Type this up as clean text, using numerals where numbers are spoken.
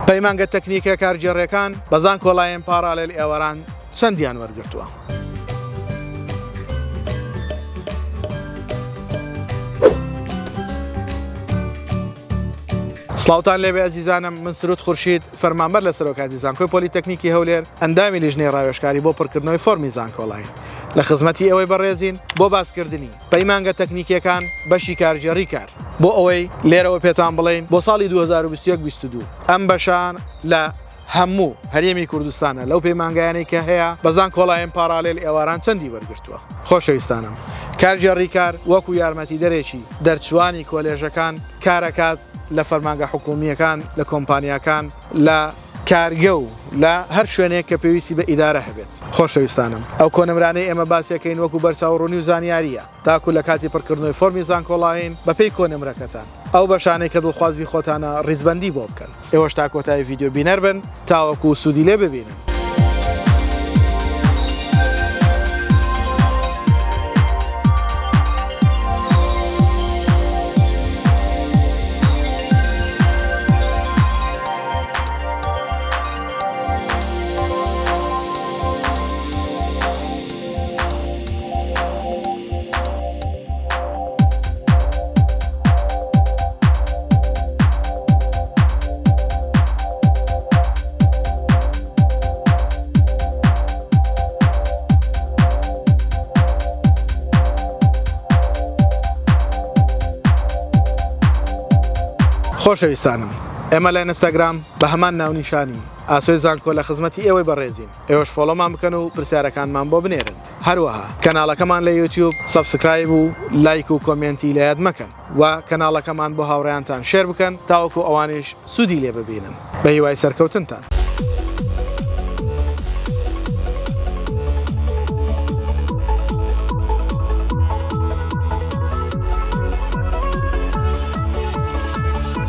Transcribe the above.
پەیمانگە تەکنیکە کارگێڕیەکان بەزان کۆڵایەن پارالێل ئێوەران چەندیان وەرگرتووە. سڵاوتان لێبێ ئەزیزانم، من سروود خورشید فەرمانبەر لە سەرۆکاتی زانکۆی پۆلیتەکنیکی هەولێر ئەندامی لیژنەی ڕاوێژکاری بۆ پڕکردنەوەی فۆرمی زانکۆڵای لە خزمەتی ئەوەی بەڕێزین بۆ باسکردنی پەیمانگە تەکنیکیەکان بەشی کارگێڕی کار بۆ ئەوەی لێرەوە پێتان بڵێن بۆ ساڵی 2021-22 ئەم بەشان لە هەموو هەرێمی کوردستانە لەو پەیمانگایانەی کە هەیە بەزان کۆڵایەن پارالێل ئێواران چەندی وەرگرتووە. خۆشەویستانم، کارگێڕی کار وەکو یارمەتی دەرێکی دەرچوانی کۆلێژەکان کارەکات لە فەرمانگە حکومیەکان، لە کۆمپانیاکان، لە کارگە و لە هەر شوێنێک کە پێویستی بە ئیدارە هەبێت. خۆشەویستانم، ئەو کۆنمرانەی ئێمە باسیەکەین وەکو بەرچاوڕوونی و زانیاریە تاکو لە کاتی پڕکردنەوەی فۆرمی زانکۆڵاین بەپێی کۆنمرەکەتان ئەو بەشانەی کە دڵخوازی خۆتانە ڕیزبەندی بۆ بکەن. ئێوەش تا کۆتایی ڤیدیۆ بینەر بن تاوەکو سوودی لێ ببینن. خۆشەویستانم، ئێمە لە ئینستاگرام بە هەمان ناونیشانی ئاسۆی زانکۆ لە خزمەتی ئێوەی بەڕێزین. ئێوەش فۆلۆمان بکەن و پرسیارەکانمان بۆ بنێرن. هەروەها کەناڵەکەمان لە یوتیوب سەبسکرایب و لایک و کۆمنتی لە یاد مەکەن و کەناڵەکەمان بۆ هاوڕێیانتان شێر بکەن تاوەکو ئەوانش سوودی لێ ببینن. بە هیوای سەرکەوتنتان.